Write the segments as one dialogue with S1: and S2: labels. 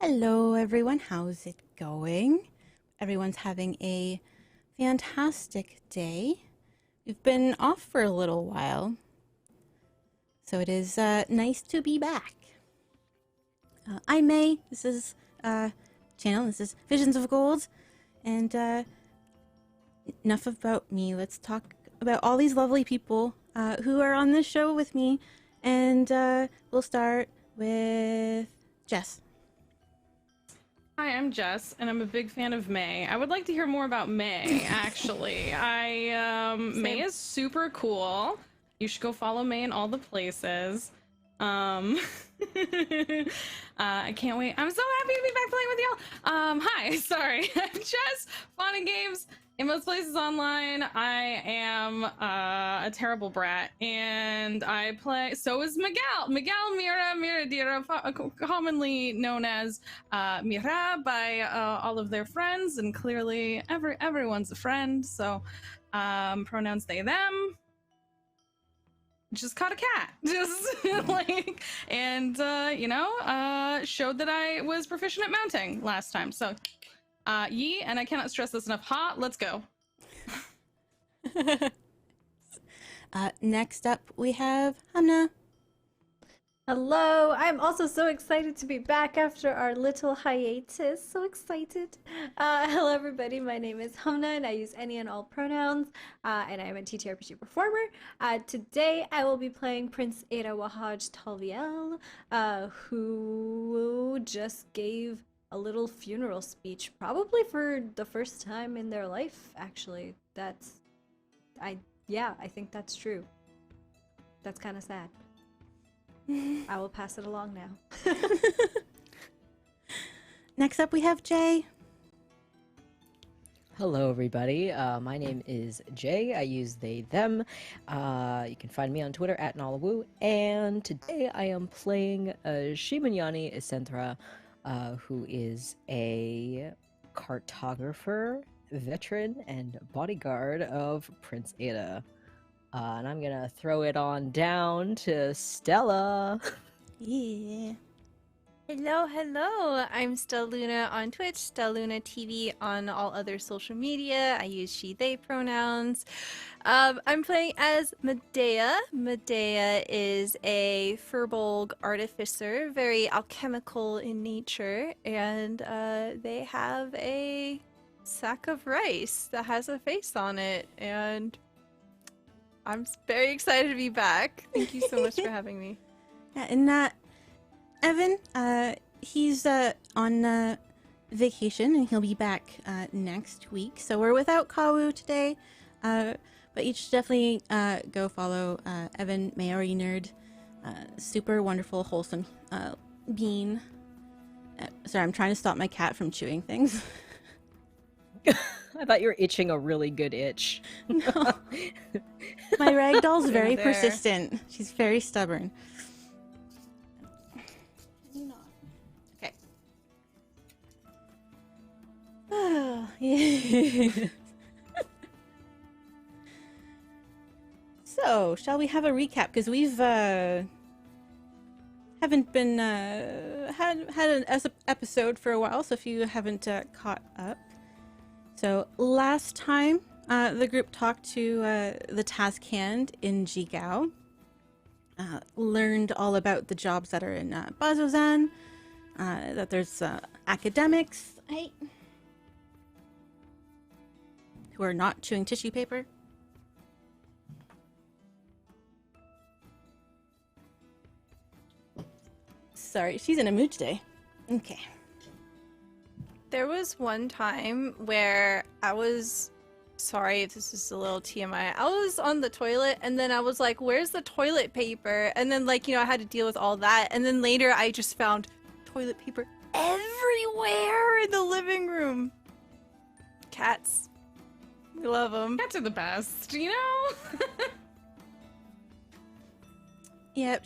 S1: Hello everyone, how's it going? Everyone's having a fantastic day. We've been off for a little while, so it is nice to be back. I'm May, this is channel, this is Visions of Gold, and enough about me. Let's talk about all these lovely people who are on this show with me, and we'll start with Jess.
S2: Hi, I'm Jess, and I'm a big fan of May. I would like to hear more about May, actually. May is super cool. You should go follow May in all the places. I can't wait. I'm so happy to be back playing with y'all. Hi, sorry. I'm Jess, fun and games in most places online. I am a terrible brat, and I play. So is Miguel. Miguel Miradira, commonly known as Mira by all of their friends, and clearly everyone's a friend. So pronouns they them. Just caught a cat, just like, and showed that I was proficient at mounting last time. So yee, and I cannot stress this enough. Ha, let's go.
S1: Next up, we have Hamna.
S3: Hello, I'm also so excited to be back after our little hiatus. So excited. Hello, everybody. My name is Hamna, and I use any and all pronouns, and I'm a TTRPG performer. Today, I will be playing Prince Ada Wahaj Talviel, who just gave a little funeral speech, probably for the first time in their life, actually. I think that's true. That's kind of sad. I will pass it along now.
S1: Next up, we have Jay.
S4: Hello, everybody. My name is Jay. I use they, them. You can find me on Twitter at Nalawu. And today I am playing Shimanyani Isentra, who is a cartographer, veteran, and bodyguard of Prince Ada. And I'm gonna throw it on down to Stella.
S1: Yeah.
S5: Hello. I'm Stelluna on Twitch, Stelluna TV on all other social media. I use she, they pronouns. I'm playing as Medea. Medea is a Furbolg artificer, very alchemical in nature, and they have a sack of rice that has a face on it, and I'm very excited to be back. Thank you so much for having me.
S1: Yeah, and Evan, he's on vacation, and he'll be back next week. So we're without Kawu today, but you should definitely go follow Evan Maori Nerd. Super wonderful, wholesome bean. Sorry, I'm trying to stop my cat from chewing things.
S4: I thought you were itching a really good itch.
S1: No. My ragdoll's very
S5: There.
S1: persistent. She's very stubborn. Okay. Oh, yeah. So, shall we have a recap? Because we've haven't been had an episode for a while. So if you haven't caught up. So last time, the group talked to the task hand in Jigao, learned all about the jobs that are in Bazozan, that there's academics who are not chewing tissue paper. Sorry, she's in a mood today. Okay.
S5: There was one time where I was, sorry if this is a little TMI, I was on the toilet and then I was like, where's the toilet paper? And then I had to deal with all that. And then later I just found toilet paper everywhere in the living room. Cats. We love them.
S2: Cats are the best, you know?
S1: Yep,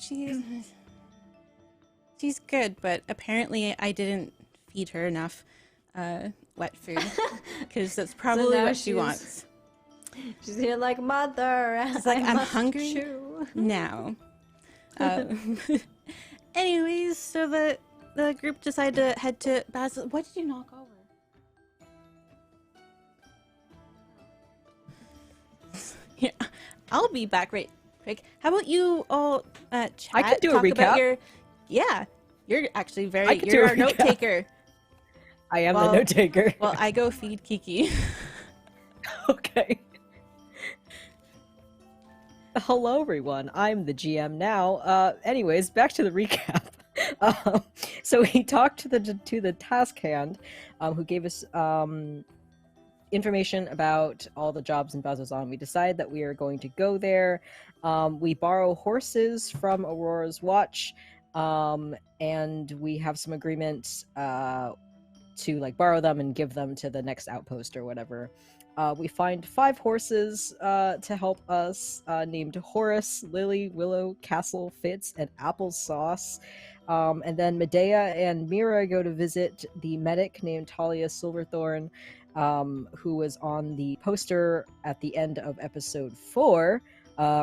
S1: she's good, but apparently I didn't feed her enough wet food, because that's probably
S3: now
S1: what she wants.
S3: She's here like, mother.
S1: She's like, I'm
S3: must
S1: hungry
S3: chew."
S1: now. Anyways, so the the group decide to head to Basil. What did you knock over? Yeah, I'll be back right quick. How about you all chat?
S4: I could do a
S1: talk about
S4: recap.
S1: your. Yeah, you're actually
S4: I could do
S1: you're
S4: a
S1: our note
S4: recap.
S1: taker.
S4: I am
S1: Well-
S4: the note taker.
S1: Well, I go feed Kiki.
S4: Okay. Hello, everyone. I'm the GM now. Anyways, back to the recap. So we talked to the task hand, who gave us information about all the jobs in Bazozan. We decide that we are going to go there. We borrow horses from Aurora's Watch, and we have some agreements to like borrow them and give them to the next outpost or whatever. We find 5 horses to help us, named Horace, Lily, Willow, Castle, Fitz, and Applesauce. And then Medea and Mira go to visit the medic named Talia Silverthorn, who was on the poster at the end of episode 4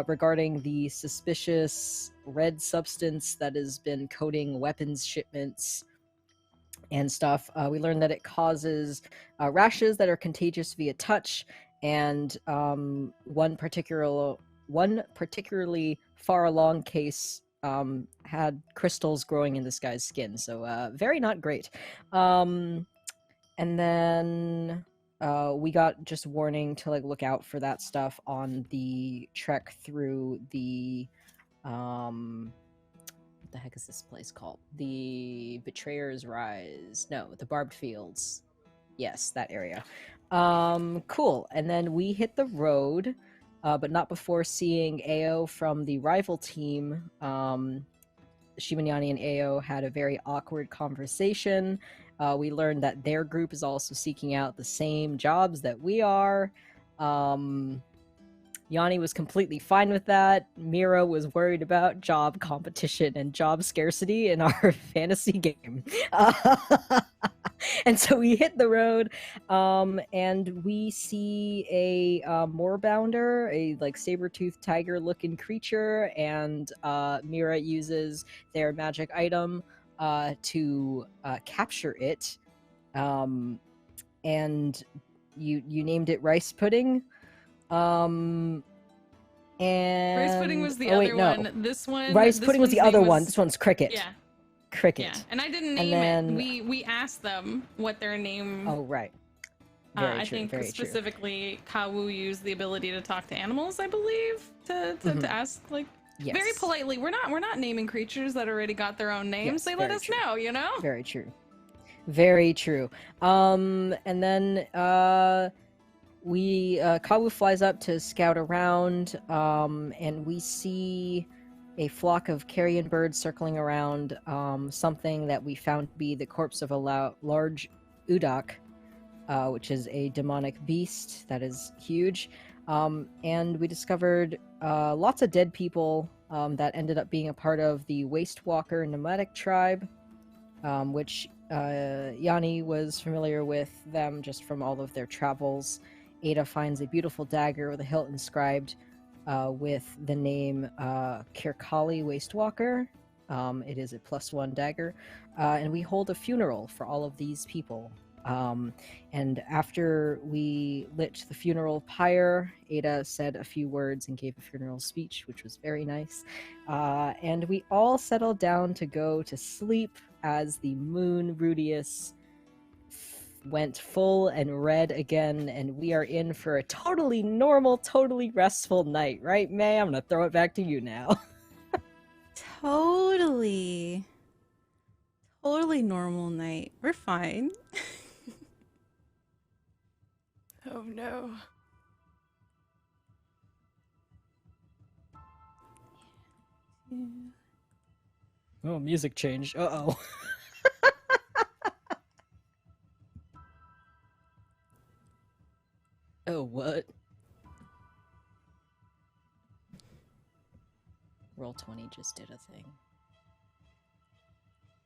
S4: regarding the suspicious red substance that has been coating weapons shipments and stuff. We learned that it causes rashes that are contagious via touch, and one particularly far along case had crystals growing in this guy's skin, so very not great. And then we got just warning to like look out for that stuff on the trek through the what the heck is this place called? The Betrayer's Rise. No, the Barbed Fields. Yes, that area. Cool. And then we hit the road, but not before seeing Ao from the rival team. Shimanyani and Ao had a very awkward conversation. We learned that their group is also seeking out the same jobs that we are. Yanni was completely fine with that. Mira was worried about job competition and job scarcity in our fantasy game. And so we hit the road, and we see a moorbounder, a like saber-toothed tiger-looking creature, and Mira uses their magic item to capture it. And you named it Rice Pudding. And
S2: Rice pudding was the
S4: oh, wait,
S2: other
S4: no.
S2: one. This one.
S4: Rice
S2: this
S4: pudding was
S2: one's
S4: the other
S2: name
S4: one. This one's Cricket.
S2: Yeah.
S4: Cricket.
S2: Yeah, and I didn't
S4: And
S2: name
S4: then-
S2: it. We asked them what their name.
S4: Oh, right. Very
S2: I
S4: true,
S2: think
S4: very true.
S2: specifically Kawu used the ability to talk to animals, I believe, to ask like
S4: Yes.
S2: very politely. We're not naming creatures that already got their own names.
S4: Yes,
S2: They let
S4: very
S2: us
S4: true.
S2: know, you know.
S4: Very true. Very true. And then Kawu flies up to scout around, and we see a flock of carrion birds circling around something that we found to be the corpse of a large udak, which is a demonic beast that is huge. And we discovered lots of dead people that ended up being a part of the Waste Walker nomadic tribe, which Yanni was familiar with them just from all of their travels. Ada finds a beautiful dagger with a hilt inscribed with the name Kirkali Wastewalker. It is a +1 dagger. And we hold a funeral for all of these people. And after we lit the funeral pyre, Ada said a few words and gave a funeral speech, which was very nice. And we all settled down to go to sleep as the moon Rudius went full and red again, and we are in for a totally normal, totally restful night, right, May? I'm gonna throw it back to you now.
S1: Totally normal night. We're fine.
S5: Oh no.
S4: Oh, music changed. Uh-oh. Oh, what? Roll20 just did a thing.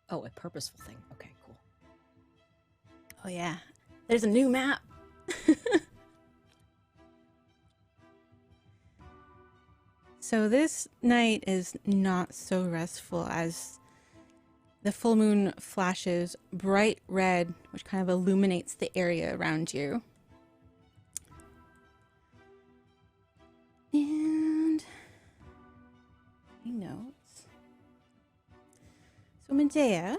S4: Oh, a purposeful thing. Okay, cool.
S1: Oh yeah, there's a new map. So this night is not so restful as the full moon flashes bright red, which kind of illuminates the area around you. And notes. So Medea,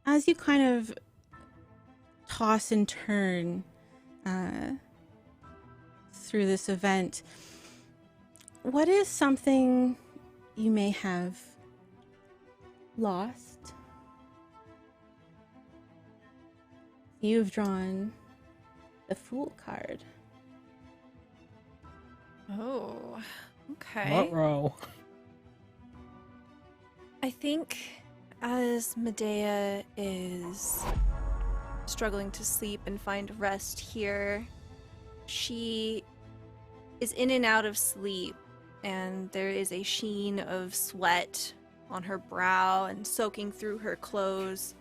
S1: as you kind of toss and turn through this event, what is something you may have lost? You've drawn the Fool card.
S5: Oh, okay.
S4: What row?
S5: I think as Medea is struggling to sleep and find rest here, she is in and out of sleep, and there is a sheen of sweat on her brow and soaking through her clothes,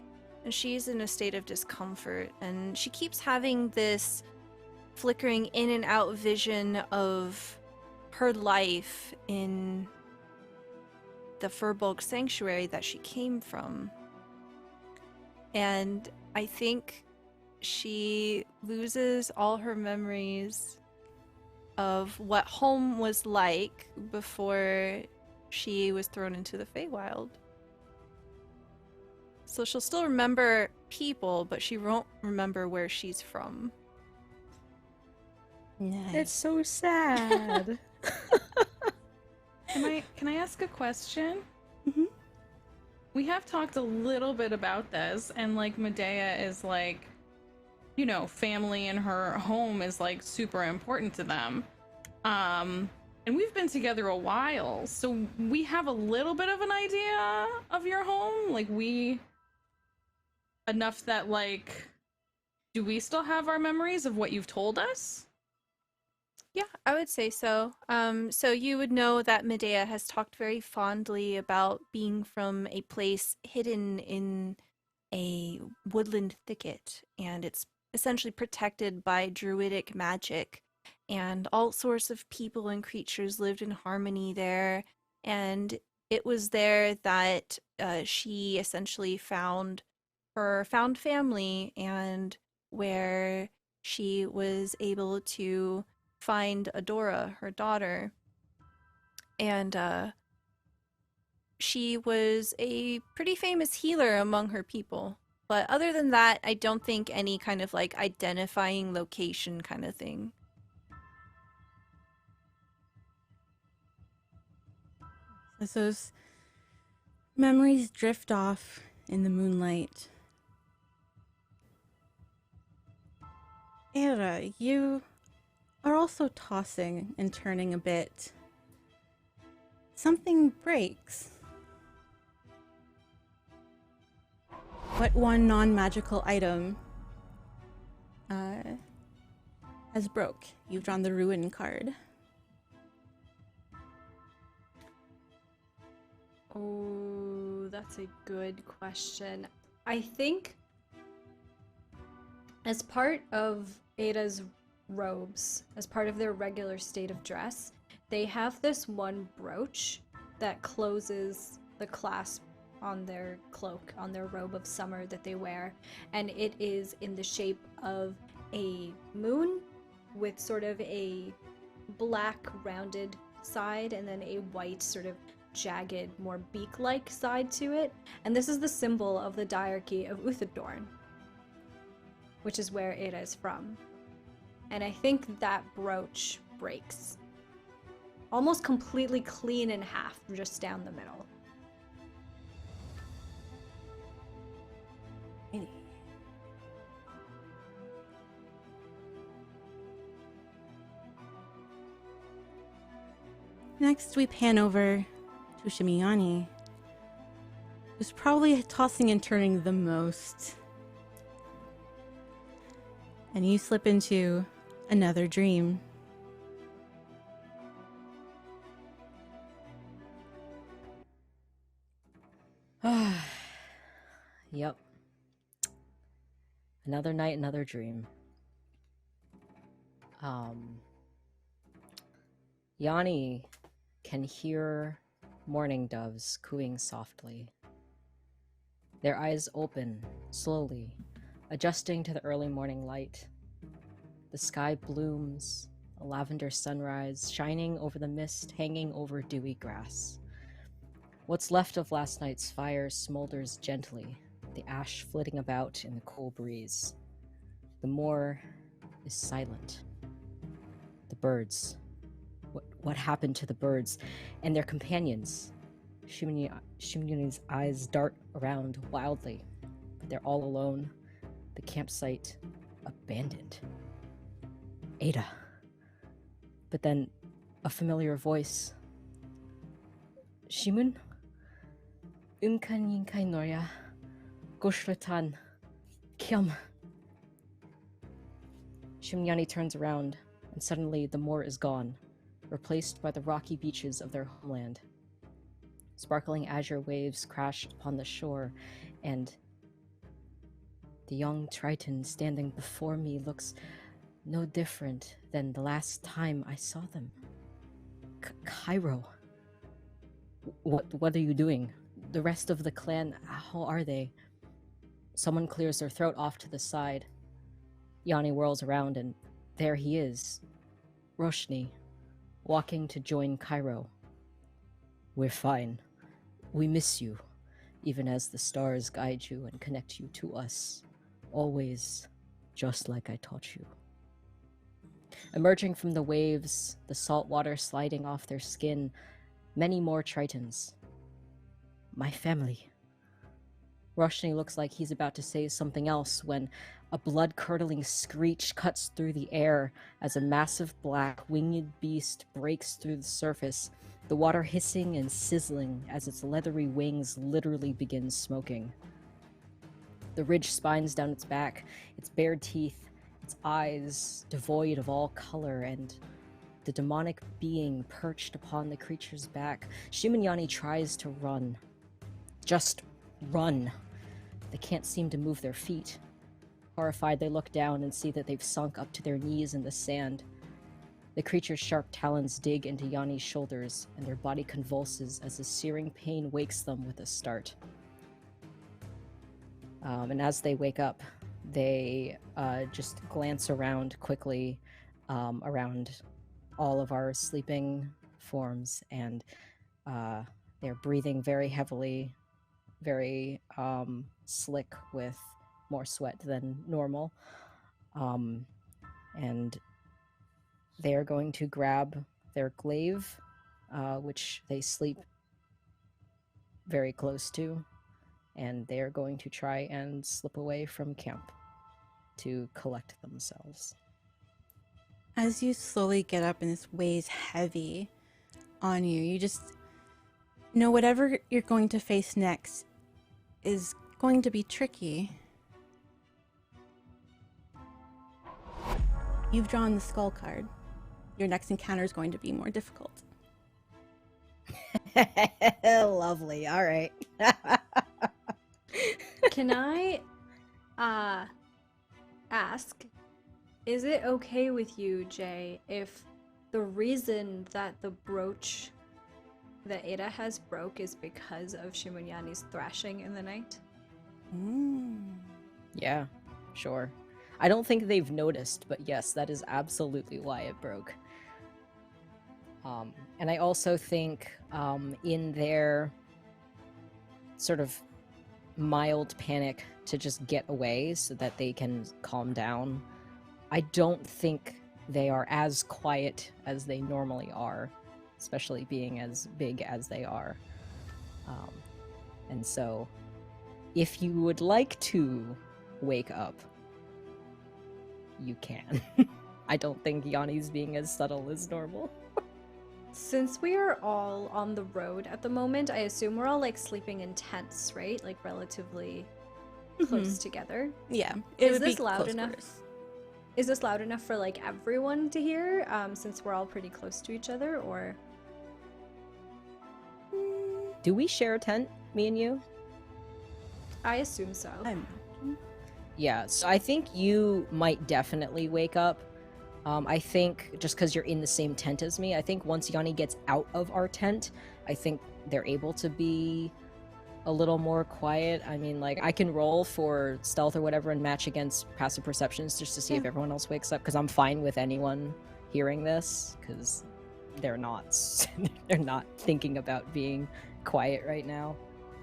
S5: and she's in a state of discomfort, and she keeps having this flickering in and out vision of her life in the Furbolg sanctuary that she came from. And I think she loses all her memories of what home was like before she was thrown into the Feywild. So she'll still remember people, but she won't remember where she's from.
S1: Nice.
S4: It's so sad.
S2: Can I ask a question?
S1: Mhm.
S2: We have talked a little bit about this, and like Medea is like, you know, family and her home is like super important to them. And we've been together a while, so we have a little bit of an idea of your home. Like enough that like, do we still have our memories of what you've told us?
S5: Yeah, I would say so. So you would know that Medea has talked very fondly about being from a place hidden in a woodland thicket, and it's essentially protected by druidic magic, and all sorts of people and creatures lived in harmony there, and it was there that she essentially found her found family, and where she was able to find Adora, her daughter, and she was a pretty famous healer among her people. But other than that, I don't think any kind of like identifying location kind of thing.
S1: As those memories drift off in the moonlight, Era, you are also tossing and turning a bit. Something breaks. What one non-magical item has broke? You've drawn the Ruin card.
S3: Oh, that's a good question. I think as part of Ada's robes, as part of their regular state of dress, they have this one brooch that closes the clasp on their cloak, on their robe of summer that they wear, and it is in the shape of a moon with sort of a black rounded side and then a white sort of jagged, more beak-like side to it. And this is the symbol of the diarchy of Uthadorn, which is where Ada is from. And I think that brooch breaks. Almost completely clean in half, just down the middle.
S1: Next, we pan over to Shimiyani, who's probably tossing and turning the most. And you slip into another dream.
S4: Yep. Another night, another dream. Yanni can hear mourning doves cooing softly Their eyes open, slowly, adjusting to the early morning light. The sky blooms, a lavender sunrise shining over the mist hanging over dewy grass. What's left of last night's fire smolders gently, the ash flitting about in the cool breeze. The moor is silent. The birds. What happened to the birds and their companions? Shimyuni's eyes dart around wildly, but they're all alone. The campsite abandoned. Ada. But then a familiar voice. Shimun? Umkanyin Noria. Goshvatan. Kyum. Shimyani turns around, and suddenly the moor is gone, replaced by the rocky beaches of their homeland. Sparkling azure waves crash upon the shore, and the young Triton standing before me looks no different than the last time I saw them. Cairo. What are you doing? The rest of the clan, how are they? Someone clears their throat off to the side. Yanni whirls around, and there he is, Roshni, walking to join Cairo. We're fine. We miss you, even as the stars guide you and connect you to us. Always, just like I taught you. Emerging from the waves, the salt water sliding off their skin, many more Tritons. My family. Roshni looks like he's about to say something else when a blood-curdling screech cuts through the air as a massive black winged beast breaks through the surface, the water hissing and sizzling as its leathery wings literally begin smoking. The ridge spines down its back, its bared teeth, its eyes devoid of all color, and the demonic being perched upon the creature's back. Shimanyani tries to run. Just run. They can't seem to move their feet. Horrified, they look down and see that they've sunk up to their knees in the sand. The creature's sharp talons dig into Yanni's shoulders, and their body convulses as the searing pain wakes them with a start. And as they wake up, they just glance around quickly around all of our sleeping forms, and they're breathing very heavily, very slick with more sweat than normal. And they're going to grab their glaive, which they sleep very close to, and they are going to try and slip away from camp to collect themselves.
S1: As you slowly get up and this weighs heavy on you, you just know whatever you're going to face next is going to be tricky. You've drawn the skull card. Your next encounter is going to be more difficult.
S4: Lovely. All right.
S3: Can I ask, is it okay with you, Jay, if the reason that the brooch that Ada has broke is because of Shimonyani's thrashing in the night?
S4: Yeah, sure. I don't think they've noticed, but yes, that is absolutely why it broke. And I also think in their sort of mild panic to just get away so that they can calm down, I don't think they are as quiet as they normally are, especially being as big as they are. And so, if you would like to wake up, you can. I don't think Yanni's being as subtle as normal.
S3: Since we are all on the road at the moment, I assume we're all like sleeping in tents, right? Like relatively close together.
S1: Yeah.
S3: Is this loud enough? Is this loud enough for like everyone to hear? Since we're all pretty close to each other, or?
S4: Do we share a tent, me and you?
S3: I assume so.
S4: Yeah, so I think you might definitely wake up. I think just because you're in the same tent as me, I think once Yanni gets out of our tent, I think they're able to be a little more quiet. I mean, like, I can roll for stealth or whatever and match against passive perceptions just to see if everyone else wakes up, because I'm fine with anyone hearing this, because they're not they're not thinking about being quiet right now.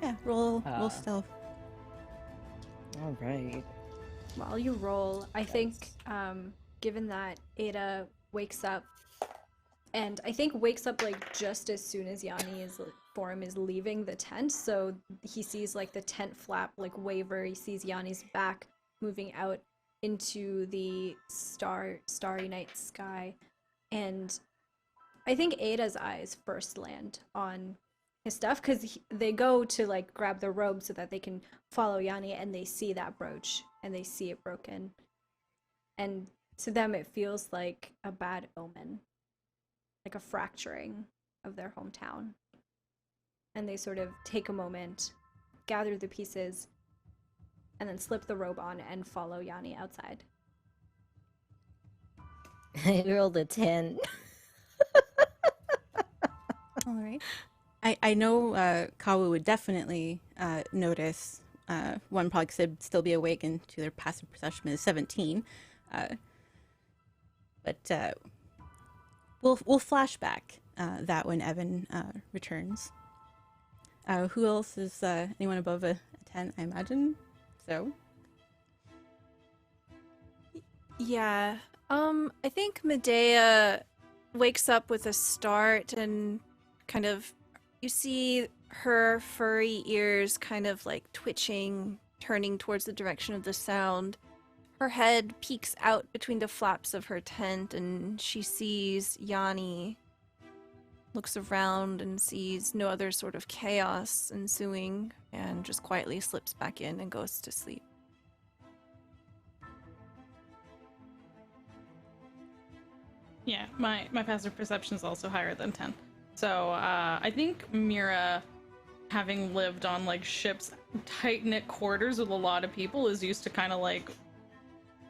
S1: Yeah, roll stealth.
S4: All right.
S3: While you roll, I think, given that Ada wakes up, and I think wakes up like just as soon as Yanni's form is leaving the tent, so he sees like the tent flap like waver. He sees Yanni's back moving out into the starry night sky, and I think Ada's eyes first land on his stuff, because they go to like grab the robe so that they can follow Yanni, and they see that brooch and they see it broken, and to them it feels like a bad omen, like a fracturing of their hometown. And they sort of take a moment, gather the pieces, and then slip the robe on and follow Yanni outside.
S4: I rolled a 10.
S1: All right. I know Kawu would definitely notice. One probably could still be awake, and to their passive perception is 17. But we'll flash back that when Evan returns. Who else is anyone above a 10? I imagine so.
S5: Yeah. I think Medea wakes up with a start, and kind of you see her furry ears kind of like twitching, turning towards the direction of the sound. Her head peeks out between the flaps of her tent, and she sees Yanni, looks around and sees no other sort of chaos ensuing, and just quietly slips back in and goes to sleep.
S2: Yeah, my passive perception is also higher than 10. So I think Mira, having lived on like ships, tight-knit quarters with a lot of people, is used to kind of like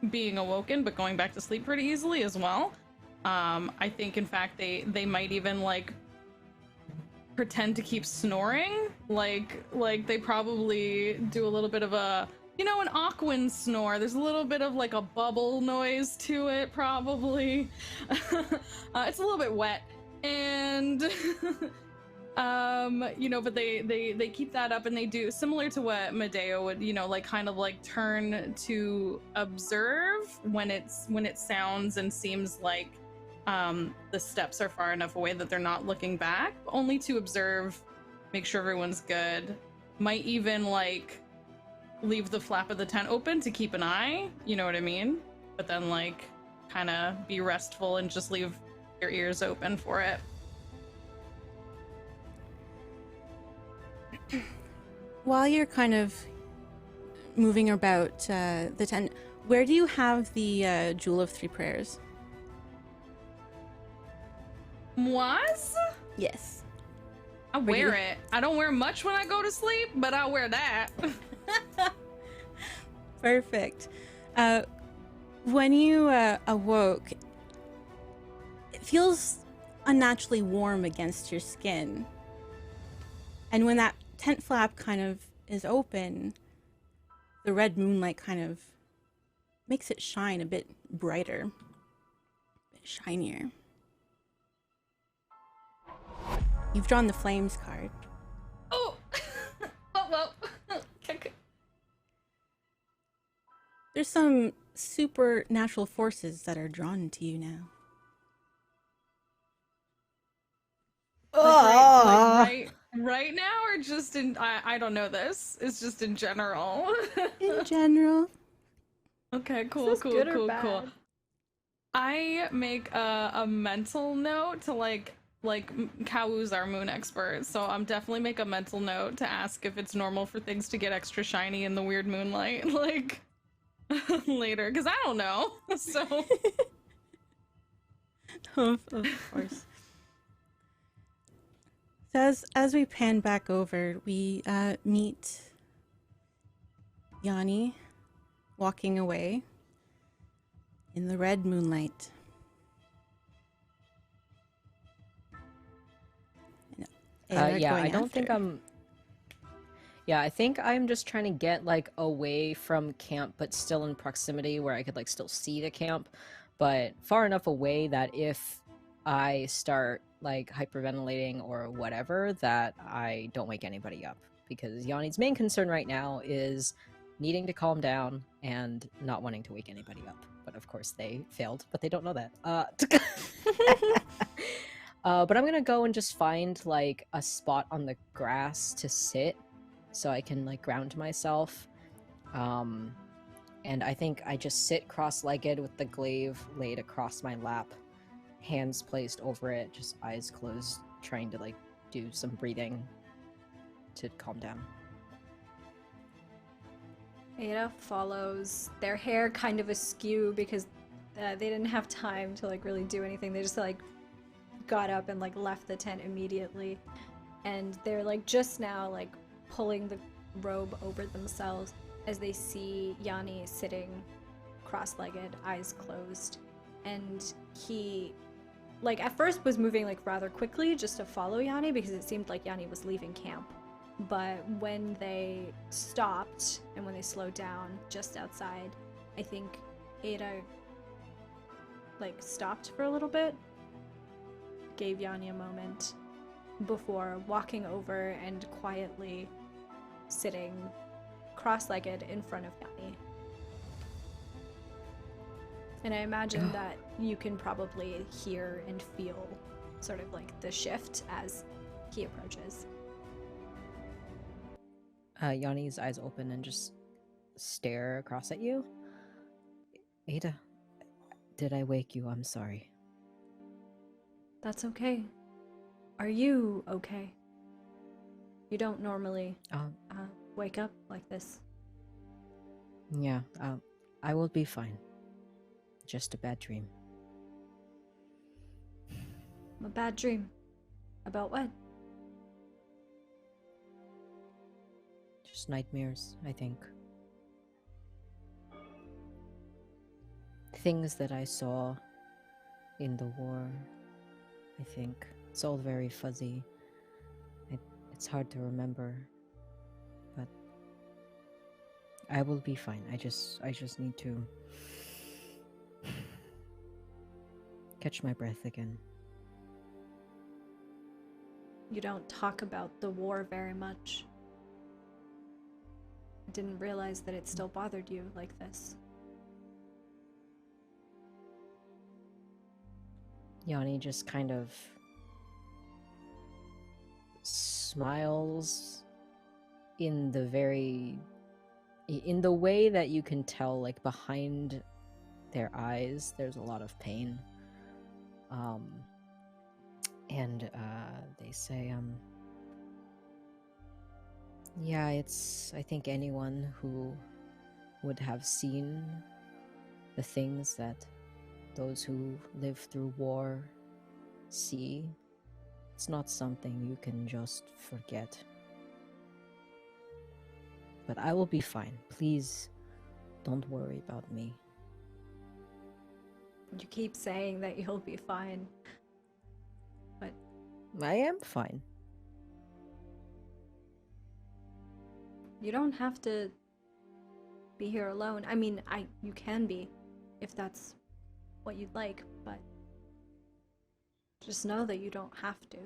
S2: being awoken but going back to sleep pretty easily as well. I think in fact they might even like pretend to keep snoring, like they probably do a little bit of a, you know, an Aquan snore. There's a little bit of like a bubble noise to it, probably. It's a little bit wet, and you know, but they keep that up, and they do similar to what Medea would, you know, like kind of like turn to observe when it sounds and seems like the steps are far enough away that they're not looking back, only to observe, make sure everyone's good. Might even like leave the flap of the tent open to keep an eye, you know what I mean? But then like kind of be restful and just leave your ears open for it.
S1: While you're kind of moving about the tent, where do you have the Jewel of Three Prayers?
S2: Was?
S1: Yes.
S2: I wear it. I don't wear much when I go to sleep, but I wear that.
S1: Perfect. When you awoke, it feels unnaturally warm against your skin. And when that tent flap kind of is open, the red moonlight kind of makes it shine a bit brighter, a bit shinier. You've drawn the Flames card.
S2: Oh! Oh, well. Okay.
S1: There's some supernatural forces that are drawn to you now.
S2: Right now, or just in, I don't know this. It's just in general.
S1: In general.
S2: Okay, cool,
S3: Is this
S2: cool,
S3: good or
S2: cool,
S3: bad?
S2: cool. I make a mental note to like Kawu's our moon expert, so I'm definitely make a mental note to ask if it's normal for things to get extra shiny in the weird moonlight, like later, because I don't know. So
S1: Of course. So as we pan back over, we meet Yanni walking away in the red moonlight. And Ada
S4: Yeah,
S1: going
S4: I don't think
S1: after.
S4: I'm. Yeah, I think I'm just trying to get like away from camp, but still in proximity where I could like still see the camp, but far enough away that if I start like hyperventilating or whatever, that I don't wake anybody up. Because Yanni's main concern right now is needing to calm down and not wanting to wake anybody up. But of course they failed, but they don't know that. But I'm gonna go and just find like a spot on the grass to sit so I can like ground myself. And I think I just sit cross-legged with the glaive laid across my lap, hands placed over it, just eyes closed, trying to like do some breathing to calm down.
S3: Ada follows, their hair kind of askew because they didn't have time to like really do anything. They just like got up and like left the tent immediately, and they're like just now like pulling the robe over themselves as they see Yanni sitting cross-legged, eyes closed, and he like at first was moving like rather quickly just to follow Yanni because it seemed like Yanni was leaving camp. But when they stopped and when they slowed down just outside, I think Ada like stopped for a little bit, gave Yanni a moment before walking over and quietly sitting cross-legged in front of Yanni. And I imagine that you can probably hear and feel sort of like the shift as he approaches.
S4: Yanni's eyes open and just stare across at you. Ada, did I wake you? I'm sorry.
S3: That's okay. Are you okay? You don't normally wake up like this.
S4: Yeah, I will be fine. Just a bad dream.
S3: A bad dream. About what?
S4: Just nightmares, I think. Things that I saw in the war, I think. It's all very fuzzy. It's hard to remember. But I will be fine. I just need to catch my breath again.
S3: You don't talk about the war very much. I didn't realize that it still bothered you like this.
S4: Yanni just kind of smiles in the way that you can tell, like behind their eyes there's a lot of pain. And they say, yeah, I think anyone who would have seen the things that those who live through war see, it's not something you can just forget. But I will be fine. Please don't worry about me.
S3: You keep saying that you'll be fine. But
S4: I am fine.
S3: you don't have to be here alone. I mean, you can be, if that's what you'd like, but just know that you don't have to.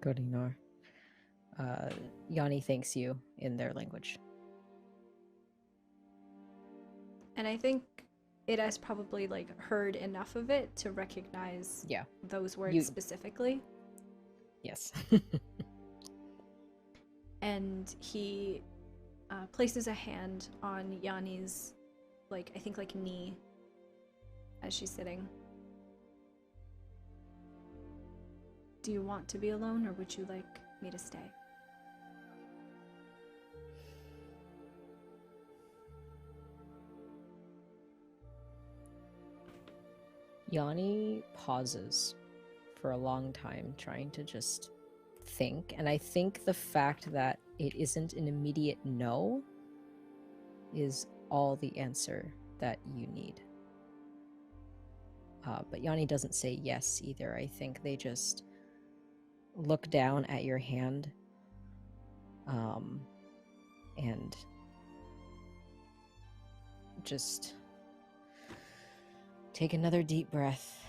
S4: Good ignore. Yanni thanks you in their language.
S3: And I think it has probably like heard enough of it to recognize those words specifically.
S4: Yes.
S3: And he places a hand on Yanni's, like, I think like knee as she's sitting. Do you want to be alone, or would you like me to stay?
S4: Yanni pauses for a long time, trying to just think. And I think the fact that it isn't an immediate no is all the answer that you need. But Yanni doesn't say yes either. I think they just look down at your hand and just take another deep breath.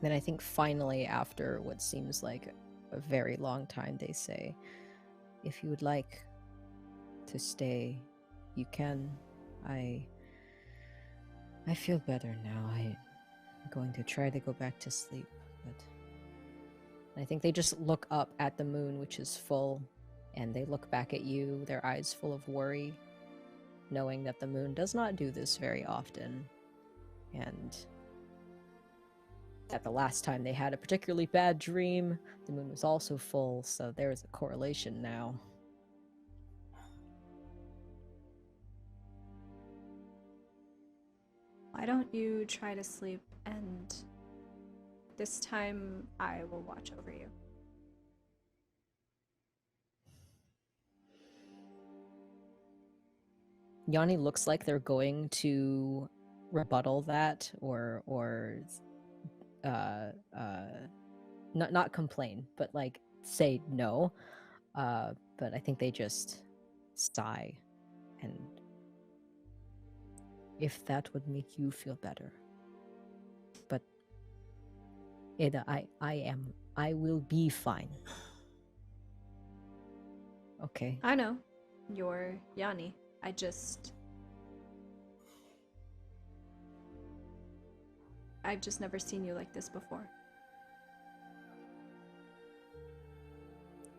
S4: Then I think finally, after what seems like a very long time, they say, if you would like to stay, you can. I feel better now. I'm going to try to go back to sleep, but I think they just look up at the moon, which is full, and they look back at you, their eyes full of worry, knowing that the moon does not do this very often, and that the last time they had a particularly bad dream, the moon was also full, so there is a correlation now.
S3: Why don't you try to sleep, and this time I will watch over you.
S4: Yanni looks like they're going to rebuttal that or not complain, but like say no. But I think they just sigh, and if that would make you feel better. But Ada, I will be fine. Okay.
S3: I know. You're Yanni. I've just never seen you like this before.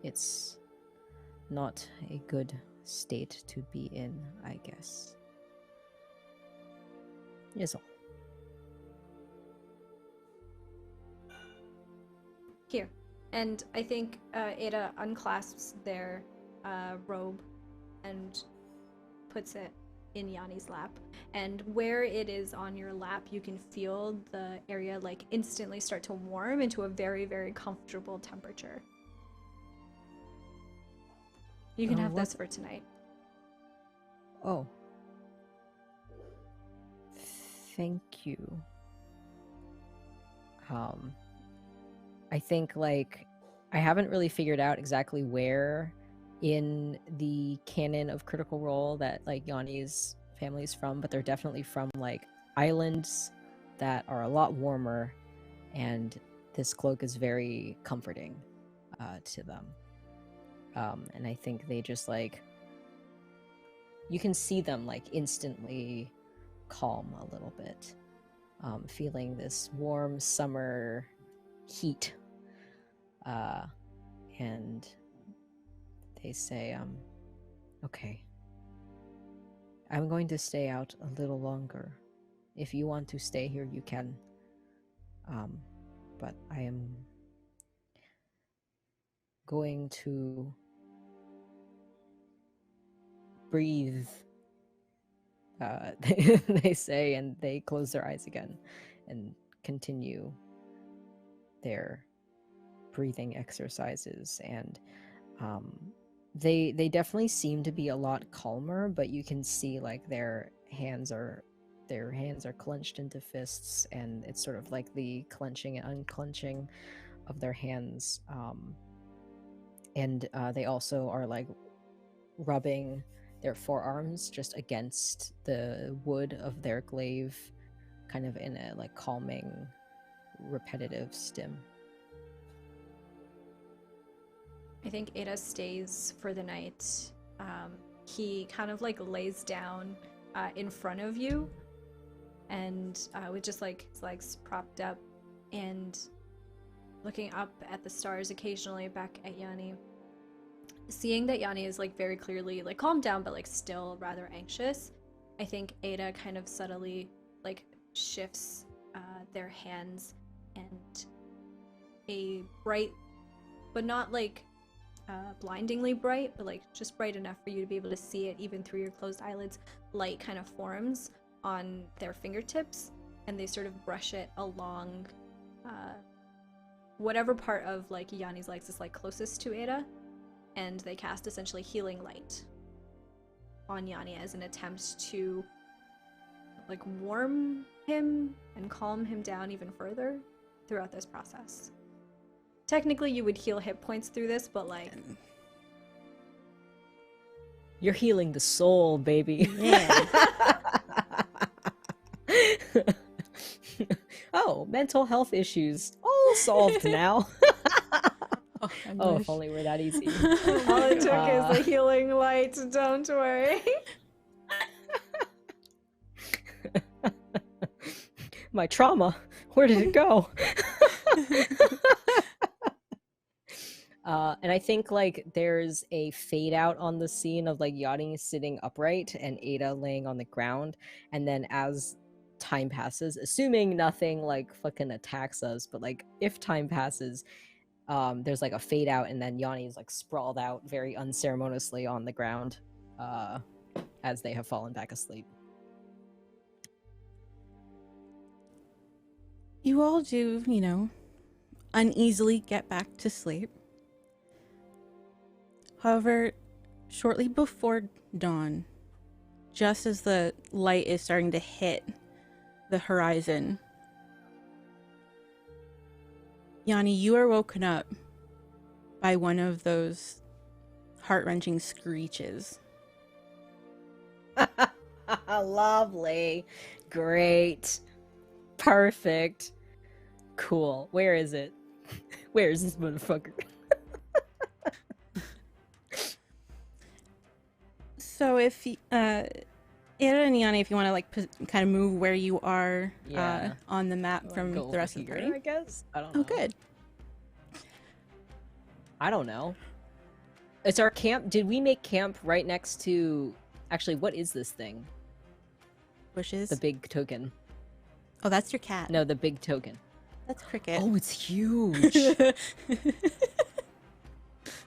S4: It's not a good state to be in, I guess. Is all.
S3: Here. And I think Ada unclasps their robe and puts it in Yanni's lap. And where it is on your lap, you can feel the area like instantly start to warm into a very, very comfortable temperature. You can have this for tonight.
S4: Oh. Thank you. I think, like, I haven't really figured out exactly where in the canon of Critical Role that, like, Yanni's family is from, but they're definitely from, like, islands that are a lot warmer, and this cloak is very comforting to them. And I think they just, like, you can see them, like, instantly calm a little bit, feeling this warm summer heat. And they say, okay, I'm going to stay out a little longer. If you want to stay here, you can. But I am going to breathe, they say, and they close their eyes again and continue their breathing exercises. And they definitely seem to be a lot calmer, but you can see, like, their hands are clenched into fists, and it's sort of like the clenching and unclenching of their hands. And they also are, like, rubbing their forearms just against the wood of their glaive, kind of in a, like, calming, repetitive stim.
S3: I think Ada stays for the night. He kind of, like, lays down in front of you, and with just, like, his legs propped up and looking up at the stars occasionally, back at Yanni. Seeing that Yanni is, like, very clearly, like, calmed down, but, like, still rather anxious, I think Ada kind of subtly, like, shifts their hands, and a bright, but not, like, blindingly bright, but, like, just bright enough for you to be able to see it even through your closed eyelids, light kind of forms on their fingertips, and they sort of brush it along whatever part of, like, Yanni's legs is, like, closest to Ada, and they cast essentially healing light on Yanni as an attempt to like warm him and calm him down even further throughout this process. Technically, you would heal hit points through this, but like,
S4: You're healing the soul, baby.
S1: Yeah.
S4: Oh, mental health issues all solved now. Oh, if only we're that easy.
S3: all it took is a healing light, don't worry.
S4: My trauma, where did it go? And I think like there's a fade out on the scene of like Yanni sitting upright and Ada laying on the ground, and then as time passes, assuming nothing like fucking attacks us, but like if time passes, there's like a fade out, and then Yanni is like sprawled out very unceremoniously on the ground, as they have fallen back asleep.
S1: You all do, you know, uneasily get back to sleep. However, shortly before dawn, just as the light is starting to hit the horizon, Yanni, you are woken up by one of those heart-wrenching screeches.
S4: Lovely. Great. Perfect. Cool. Where is it? Where is this motherfucker?
S1: So if Ada and Yanni, if you want to like kind of move where you are
S4: Yeah.
S1: on the map
S4: Like,
S1: from
S4: go
S1: the rest of the
S4: over
S1: party.
S4: here, I guess. I don't know.
S1: Oh, good.
S4: I don't know. It's our camp. Did we make camp right next to? Actually, what is this thing?
S1: Bushes.
S4: The big token.
S1: Oh, that's your cat.
S4: No, the big token.
S1: That's Cricket.
S4: Oh, it's huge.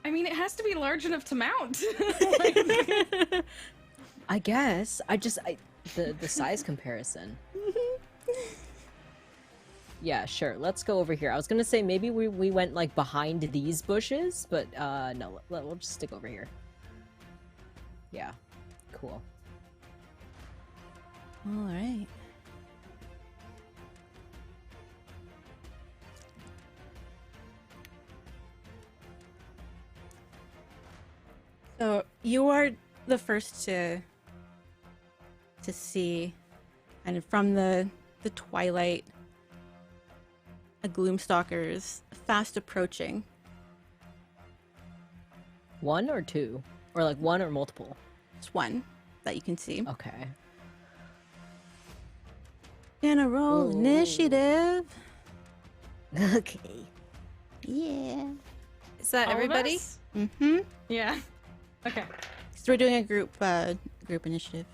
S2: I mean, it has to be large enough to mount.
S4: I guess. The size comparison. Yeah, sure. Let's go over here. I was gonna say maybe we went like behind these bushes, but no. We'll just stick over here. Yeah. Cool.
S1: All right. So you are the first to see, and from the twilight, a Gloom Stalker is fast approaching.
S4: One or two? Or like one or multiple?
S1: It's one that you can see.
S4: Okay.
S1: Gonna roll
S4: Ooh.
S1: initiative.
S4: Okay.
S1: Yeah.
S5: Is that
S2: All of
S5: everybody?
S2: us?
S1: Mm-hmm.
S2: Yeah. Okay.
S1: So we're doing a group initiative.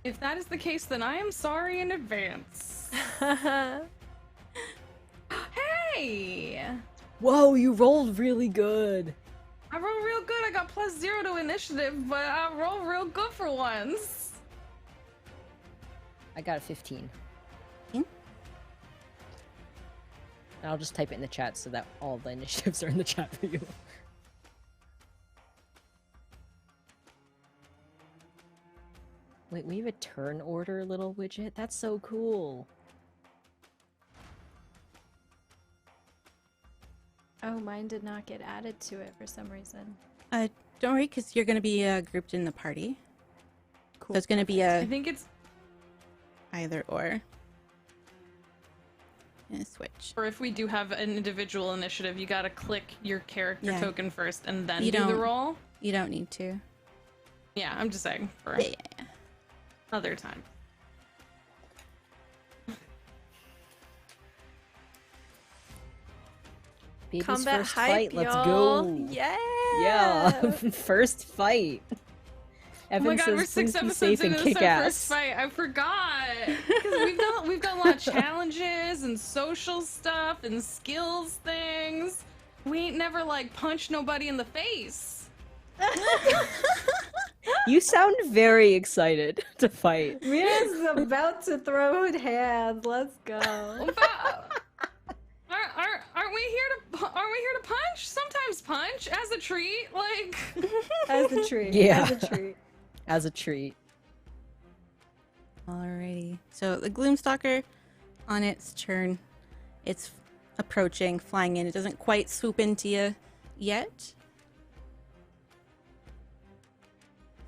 S2: If that is the case, then I am sorry in advance. Hey!
S4: Whoa, you rolled really good.
S2: I rolled real good. I got +0 to initiative, but I rolled real good for once.
S4: I got a 15.
S1: Hmm?
S4: And I'll just type it in the chat so that all the initiatives are in the chat for you. Wait, we have a turn order little widget? That's so cool.
S3: Oh, mine did not get added to it for some reason.
S1: Don't worry, because you're gonna be grouped in the party.
S3: Cool.
S1: So it's gonna be
S2: I
S1: a
S2: think it's,
S1: either or. And switch.
S2: or if we do have an individual initiative, you gotta click your character
S1: Yeah.
S2: token first and then
S1: You
S2: do the
S1: don't-
S2: roll.
S1: You don't need to.
S2: Yeah, I'm just saying for
S1: Yeah.
S2: other time.
S4: Baby's
S5: Combat
S4: first
S5: hype,
S4: fight, let's
S5: y'all.
S4: go.
S5: Yeah.
S4: Yeah, first fight.
S2: Oh
S4: Evan
S2: my god,
S4: says,
S2: we're 6
S4: "Please be
S2: episodes
S4: safe and
S2: into this
S4: kick
S2: our
S4: ass."
S2: first fight. I forgot. Because we've done a lot of challenges and social stuff and skills things. We ain't never like punched nobody in the face.
S4: You sound very excited to fight.
S3: Mia's about to throw hands. Let's go.
S2: Aren't we here to punch? Sometimes sometimes punch as a treat, like.
S3: As a treat.
S4: Yeah.
S3: As a treat.
S4: As a treat.
S1: Alrighty. So the Gloom Stalker, on its turn, it's approaching, flying in. It doesn't quite swoop into you yet.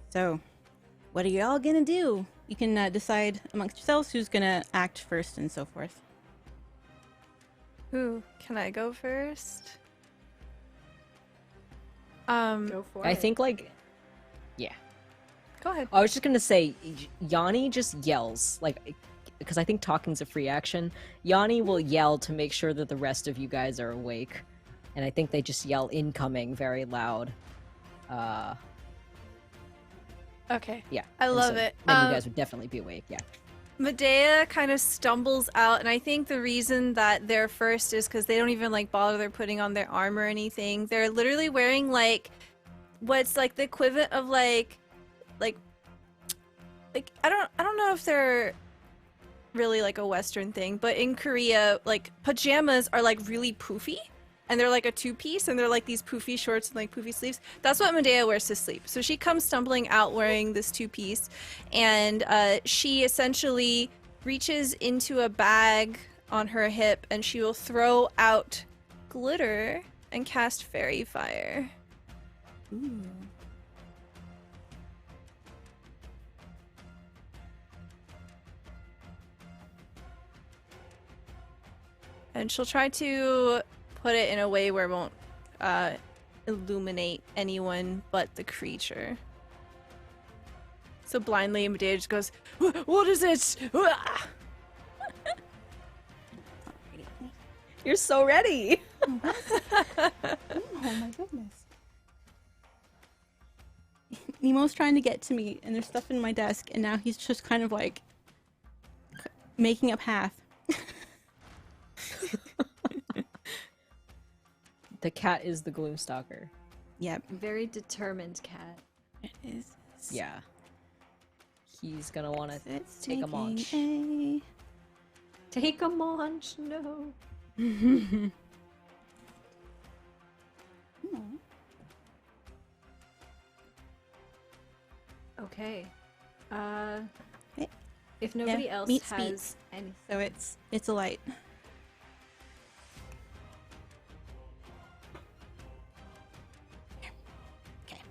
S1: So, what are y'all gonna do? You can decide amongst yourselves who's gonna act first and so forth.
S5: Ooh, can I go first?
S3: Go for it.
S4: I think, like, yeah.
S5: Go ahead.
S4: I was just gonna say, Yanni just yells, like, because I think talking's a free action. Yanni will yell to make sure that the rest of you guys are awake. And I think they just yell incoming very loud.
S5: Okay.
S4: Yeah.
S5: I
S4: and
S5: love
S4: so
S5: it.
S4: Then you guys would definitely be awake, yeah.
S5: Medea kind of stumbles out, and I think the reason that they're first is because they don't even like bother putting on their armor or anything. They're literally wearing like what's like the equivalent of like I don't know if they're really like a Western thing, but in Korea, like pajamas are like really poofy. And they're like a two-piece, and they're like these poofy shorts and like poofy sleeves. That's what Medea wears to sleep. So she comes stumbling out wearing this two-piece, and she essentially reaches into a bag on her hip, and she will throw out glitter and cast fairy fire.
S1: Ooh.
S5: And she'll try to put it in a way where it won't illuminate anyone but the creature. So blindly, Medea just goes, "What is it?"
S1: Alrighty.
S4: You're so ready!
S1: Oh my goodness. Nemo's trying to get to me, and there's stuff in my desk, and now he's just kind of like making a path.
S4: The cat is the Gloom Stalker.
S1: Yep,
S3: Very determined cat.
S1: it is.
S4: Yeah. He's gonna want to
S1: It's
S4: take a munch.
S1: taking
S3: Take a munch, no.
S1: a- Oh.
S3: Okay.
S1: Okay.
S3: If nobody
S1: Yeah,
S3: else
S1: meat
S3: has
S1: speed.
S3: any,
S1: So it's a light. Okay.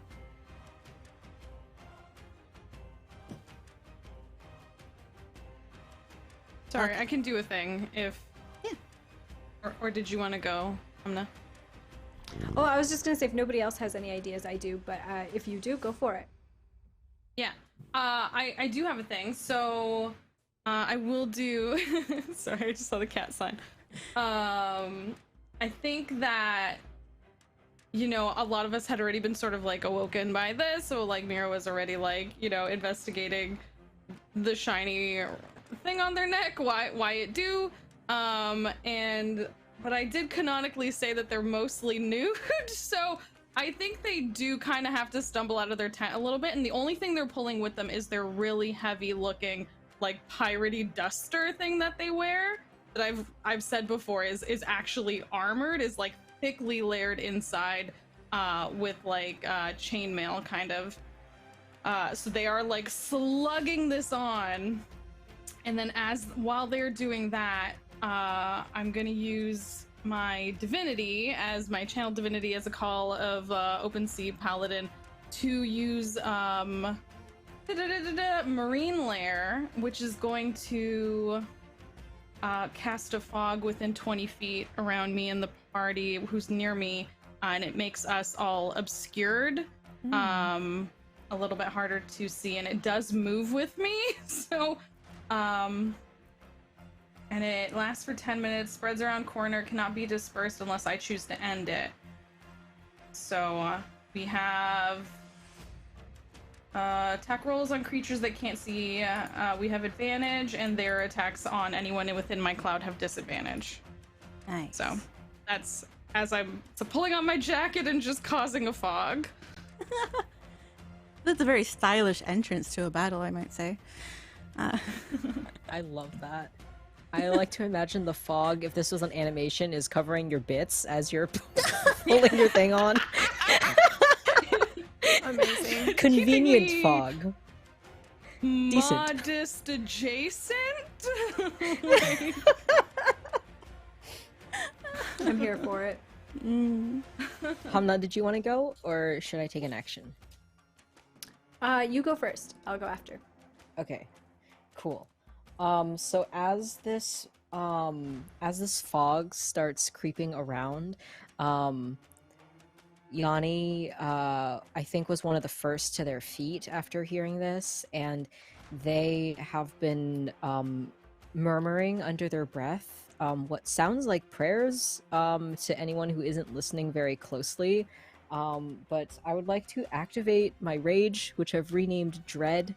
S2: Sorry, I can do a thing if.
S1: Yeah.
S2: Or did you want to go, Amna?
S3: oh, I was just gonna say if nobody else has any ideas, I do. But if you do, go for it.
S2: Yeah. I do have a thing. So I will do. Sorry, I just saw the cat sign. I think that, you know, a lot of us had already been sort of like awoken by this. So like Mira was already like, you know, investigating the shiny thing on their neck, why it do. But I did canonically say that they're mostly nude, so I think they do kind of have to stumble out of their tent a little bit, and the only thing they're pulling with them is their really heavy looking like piratey duster thing that they wear that I've said before is actually armored, is like thickly layered inside with like chainmail kind of. So they are like slugging this on, and then while they're doing that, I'm gonna use my divinity as my channel divinity as a call of Open Sea Paladin to use Marine Lair, which is going to cast a fog within 20 feet around me and the party who's near me, and it makes us all obscured, a little bit harder to see, and it does move with me. So and it lasts for 10 minutes, spreads around corner, cannot be dispersed unless I choose to end it. So we have attack rolls on creatures that can't see. We have advantage, and their attacks on anyone within my cloud have disadvantage.
S1: Nice.
S2: So that's as I'm pulling on my jacket and just causing a fog.
S1: That's a very stylish entrance to a battle, I might say.
S4: I love that. I like to imagine the fog, if this was an animation, is covering your bits as you're holding your thing on.
S5: Amazing.
S4: Convenient
S2: Keeping me
S4: fog. Decent.
S2: modest adjacent. Like,
S3: I'm here for it.
S1: Mm.
S4: Hamna, did you want to go, or should I take an action?
S3: You go first. I'll go after.
S4: Okay, cool. So as this fog starts creeping around, Yanni, I think, was one of the first to their feet after hearing this, and they have been murmuring under their breath what sounds like prayers to anyone who isn't listening very closely. But I would like to activate my rage, which I've renamed Dread,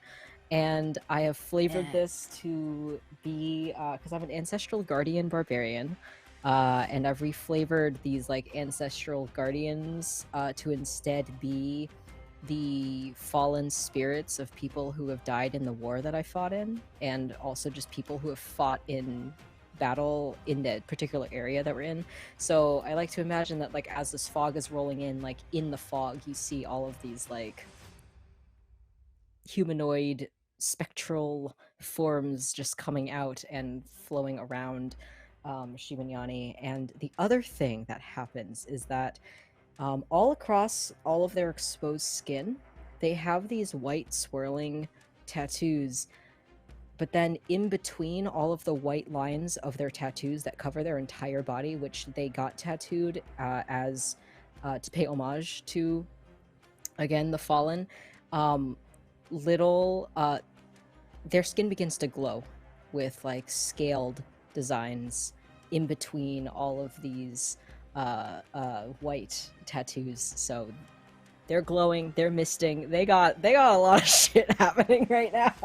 S4: and I have flavored this to be, because I'm an ancestral guardian barbarian, and I've reflavored these like ancestral guardians to instead be the fallen spirits of people who have died in the war that I fought in, and also just people who have fought in battle in that particular area that we're in. So I like to imagine that, like, as this fog is rolling in, like in the fog you see all of these like humanoid spectral forms just coming out and flowing around Shimanyani. And the other thing that happens is that all across all of their exposed skin, they have these white swirling tattoos, but then in between all of the white lines of their tattoos that cover their entire body, which they got tattooed as to pay homage to, again, the fallen, their skin begins to glow with like scaled designs in between all of these white tattoos. So they're glowing, they're misting, they got a lot of shit happening right now.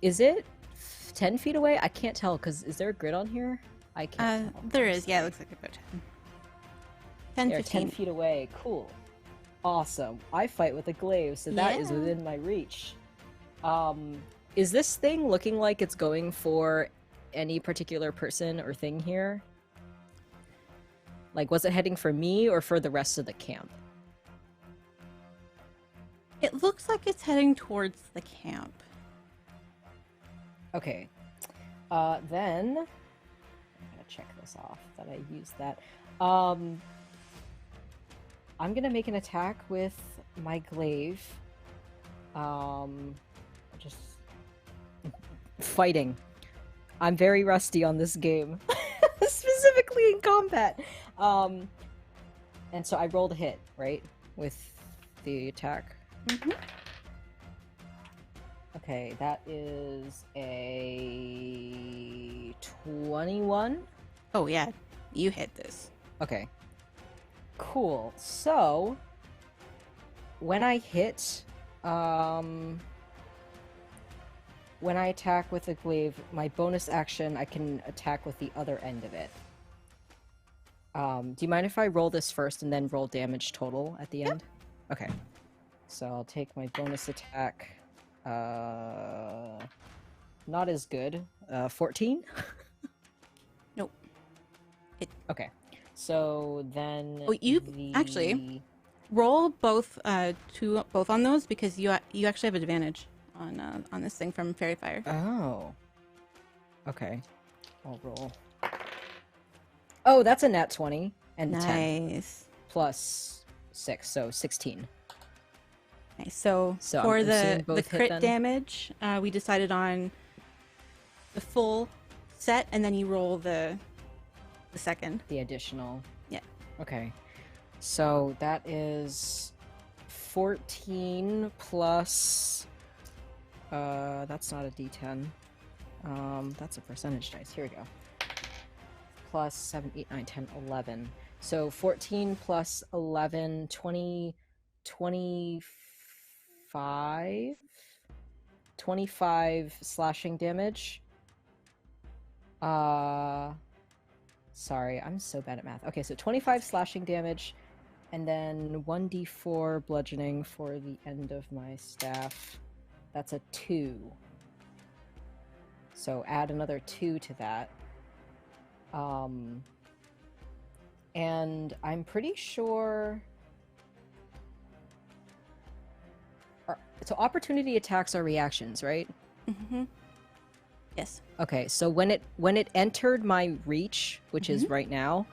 S4: Is it 10 feet away? I can't tell, because is there a grid on here? I can't tell.
S1: There is, yeah, it looks like about 10. 10,
S4: They're
S1: 15.
S4: 10 feet away. Cool. Awesome. I fight with a glaive, so that is
S1: Yeah.
S4: within my reach. Is this thing looking like it's going for any particular person or thing here? Like, was it heading for me or for the rest of the camp?
S1: It looks like it's heading towards the camp.
S4: Okay. Then I'm gonna check this off that I used that. I'm gonna make an attack with my glaive. Just fighting. I'm very rusty on this game, specifically in combat. And so I rolled a hit, right, with the attack.
S1: Mm-hmm.
S4: Okay, that is a 21.
S1: Oh, yeah, you hit this.
S4: Okay. Cool. So, when I hit, when I attack with a glaive, my bonus action, I can attack with the other end of it. Do you mind if I roll this first and then roll damage total at the end? Okay. So I'll take my bonus attack. Not as good. 14?
S1: Nope.
S4: Okay. So then
S1: Oh, actually roll both both on those, because you actually have advantage on this thing from Fairy Fire.
S4: Oh. Okay. I'll roll. Oh, that's a nat 20 and 10
S1: Nice.
S4: plus 6, so 16.
S1: Nice. So
S4: So
S1: for
S4: I'm
S1: the
S4: assuming both hit
S1: crit
S4: then?
S1: damage, we decided on the full set, and then you roll the second.
S4: The additional.
S1: Yeah.
S4: Okay. So that is 14 plus. That's not a d10. That's a percentage dice. Here we go. Plus 7, 8, 9, 10, 11. So 14 plus 11, 20, 25? 25 slashing damage. Sorry, I'm so bad at math. Okay, so 25 slashing damage, and then 1d4 bludgeoning for the end of my staff. That's a 2. So add another 2 to that. And I'm pretty sure. So opportunity attacks are reactions, right?
S1: Mm-hmm. Yes.
S4: Okay, so when it entered my reach, which is right now,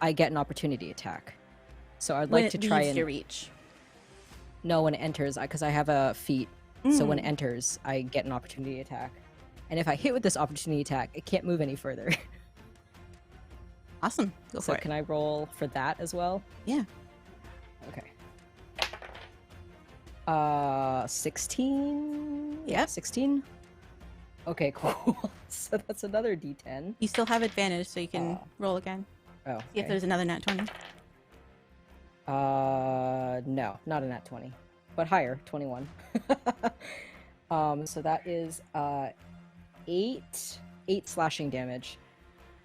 S4: I get an opportunity attack. So I'd
S1: When
S4: like to
S1: it
S4: try
S1: leaves
S4: and
S1: your reach.
S4: no, when it enters, because I have a feat. So when it enters, I get an opportunity attack. And if I hit with this opportunity attack, it can't move any further.
S1: Awesome. Go
S4: So
S1: for it.
S4: can I roll for that as well?
S1: Yeah.
S4: Okay. 16?
S1: Yep.
S4: 16? Okay, cool. So that's another D10.
S1: You still have advantage, so you can roll again.
S4: Oh,
S1: See if
S4: okay.
S1: there's another nat 20.
S4: No, not a nat 20, but higher, 21. So that is 8 slashing damage.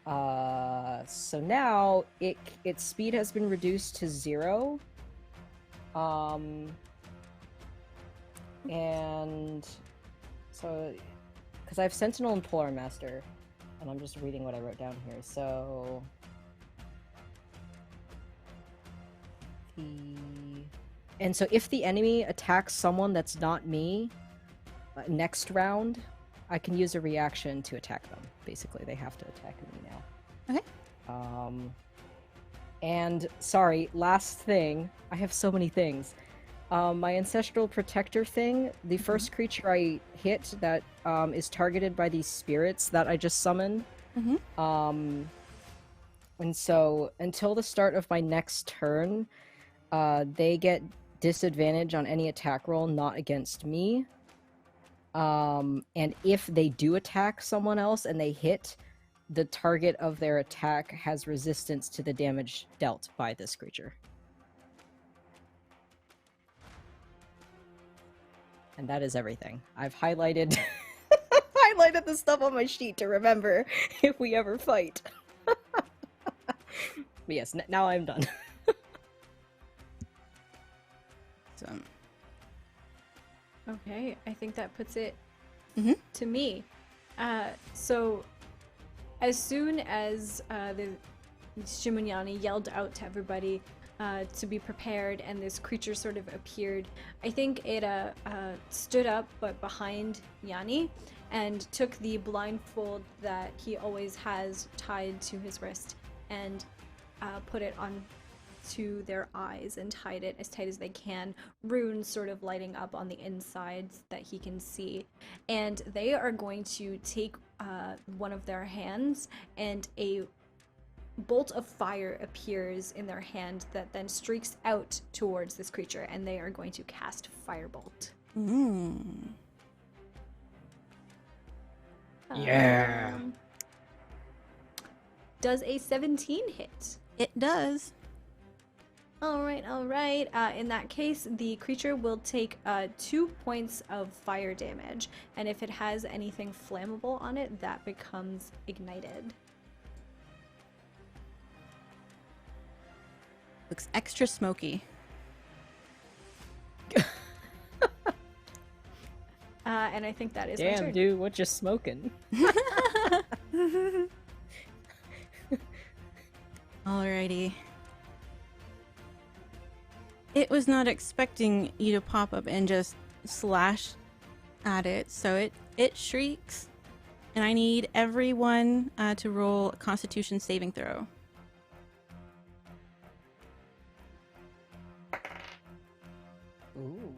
S4: So now its speed has been reduced to 0. And so because I have Sentinel and Polar Master, and I'm just reading what I wrote down here. So and so if the enemy attacks someone that's not me next round, I can use a reaction to attack them. Basically, they have to attack me now.
S1: Okay.
S4: And sorry, last thing. I have so many things. My Ancestral Protector thing, the first creature I hit that is targeted by these spirits that I just summoned. And so until the start of my next turn, they get disadvantage on any attack roll not against me. And if they do attack someone else and they hit, the target of their attack has resistance to the damage dealt by this creature. And that is everything. I've highlighted highlighted the stuff on my sheet to remember if we ever fight. But yes, now I'm done.
S1: So,
S3: Okay, I think that puts it
S1: Mhm.
S3: to me. So, as soon as the Shimunyani yelled out to everybody to be prepared, and this creature sort of appeared, I think it stood up, but behind Yanni, and took the blindfold that he always has tied to his wrist, and put it on to their eyes and tied it as tight as they can, runes sort of lighting up on the insides that he can see. And they are going to take one of their hands, and a bolt of fire appears in their hand that then streaks out towards this creature, and they are going to cast Firebolt.
S4: Yeah.
S3: Does a 17 hit?
S1: it does.
S3: All right. In that case, the creature will take 2 points of fire damage, and if it has anything flammable on it, that becomes ignited.
S1: Looks extra smoky.
S3: And I think that is my
S4: Damn,
S3: turn.
S4: dude, what you smoking?
S1: Alrighty. It was not expecting you to pop up and just slash at it, so it shrieks, and I need everyone to roll a Constitution saving throw.
S4: Ooh.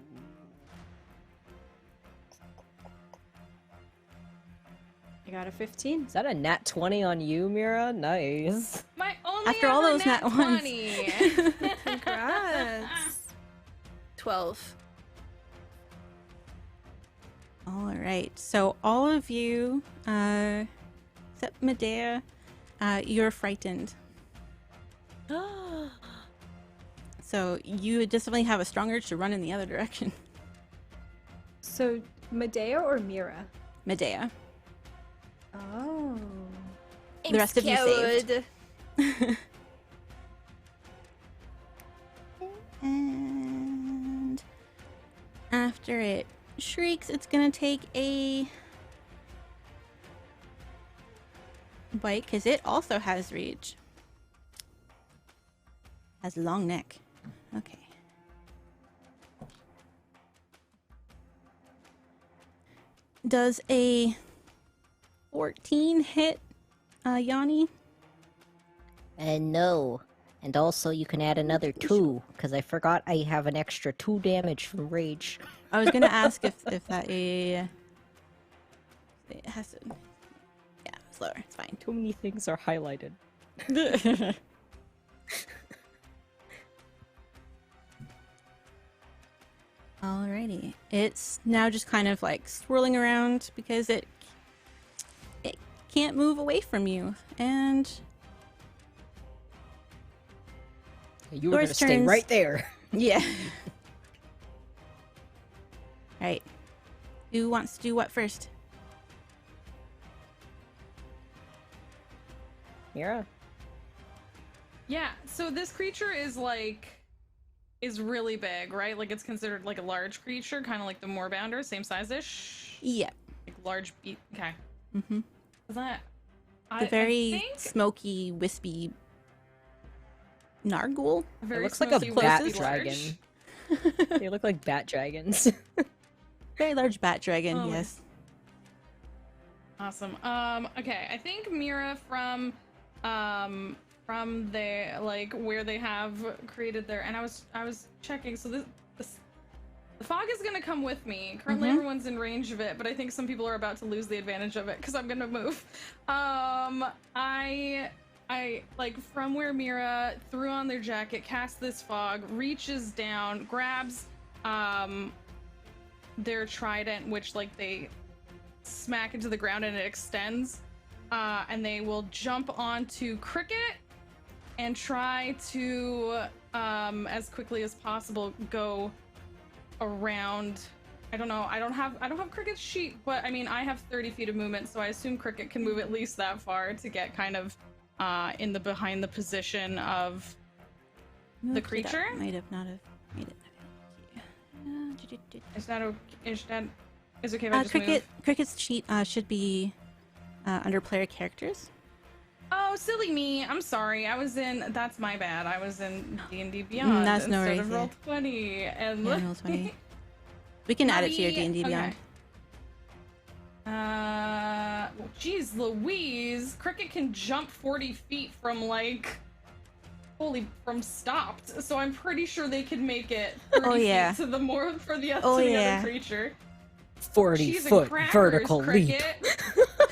S3: I got a 15.
S4: Is that a nat 20 on you, Mira? Nice.
S2: My only
S1: After all
S2: ever
S1: those nat ones.
S2: 20.
S5: Congrats. 12.
S1: All right, so all of you, except Medea, you're frightened. So you definitely have a strong urge to run in the other direction.
S3: So, Medea or Mira?
S1: Medea.
S3: Oh.
S1: The rest of you saved. And after it shrieks, it's gonna take a bite because it also has reach. Has a long neck. Okay. Does a 14 hit Yanni?
S4: And no. And also, you can add another 2, because I forgot I have an extra 2 damage from Rage.
S1: I was gonna ask if that it has to. Yeah, it's lower. It's fine.
S4: Too many things are highlighted.
S1: Alrighty. It's now just kind of like swirling around because it can't move away from you. And
S4: You were
S1: Yours
S4: gonna stay
S1: turns-
S4: right there.
S1: yeah. Right. Who wants to do what first?
S4: Mira?
S2: Yeah, so this creature is really big, right? Like it's considered like a large creature, kind of like the Moorbounder, same size-ish.
S1: Yeah.
S2: Like large beat. Okay.
S1: Mm-hmm.
S2: Is that
S1: The very
S2: I think
S1: smoky, wispy Nargul.
S2: very
S4: It looks like a
S2: smoky,
S4: bat
S2: wispy, large.
S4: dragon. They look like bat dragons.
S1: Very large bat dragon,
S2: Oh.
S1: yes.
S2: Awesome. Okay, I think Mira from the like where they have created their, and I was checking, so this the fog is gonna come with me. Currently everyone's in range of it, but I think some people are about to lose the advantage of it because I'm gonna move. I like from where Mira threw on their jacket, cast this fog, reaches down, grabs their trident, which like they smack into the ground and it extends, and they will jump onto Cricket and try to as quickly as possible go around. I don't know, I don't have Cricket's sheet, but I mean I have 30 feet of movement, so I assume Cricket can move at least that far to get kind of in the behind the position of the creature.
S1: Might have not have made it.
S2: Is that okay if I just move?
S1: Cricket's sheet should be under player characters.
S2: Oh, silly me. I'm sorry. That's my bad. I was in D&D Beyond
S1: That's no
S2: instead
S1: worries,
S2: of
S1: yeah.
S2: Roll20. And
S1: Yeah, roll 20. We can add it to your D&D Beyond.
S2: Geez Louise. Cricket can jump 40 feet from from stopped. So I'm pretty sure they could make it 30
S1: yeah.
S2: feet to the more for the,
S1: Oh,
S2: to the
S1: yeah.
S2: other creature.
S4: 40-foot
S2: Crackers,
S4: vertical leap.
S2: Cricket.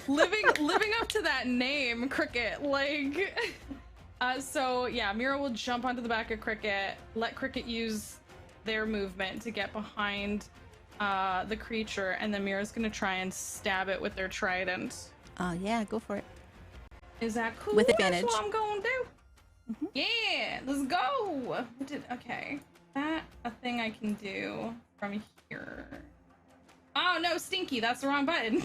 S2: living up to that name, Cricket. So yeah, Mira will jump onto the back of Cricket, let Cricket use their movement to get behind the creature, and then Mira's gonna try and stab it with their trident.
S1: Yeah, go for it.
S2: Is that cool?
S1: With advantage.
S2: That's what I'm gonna do. Yeah, let's go. Okay, that a thing I can do from here. Oh no, Stinky, that's the wrong button.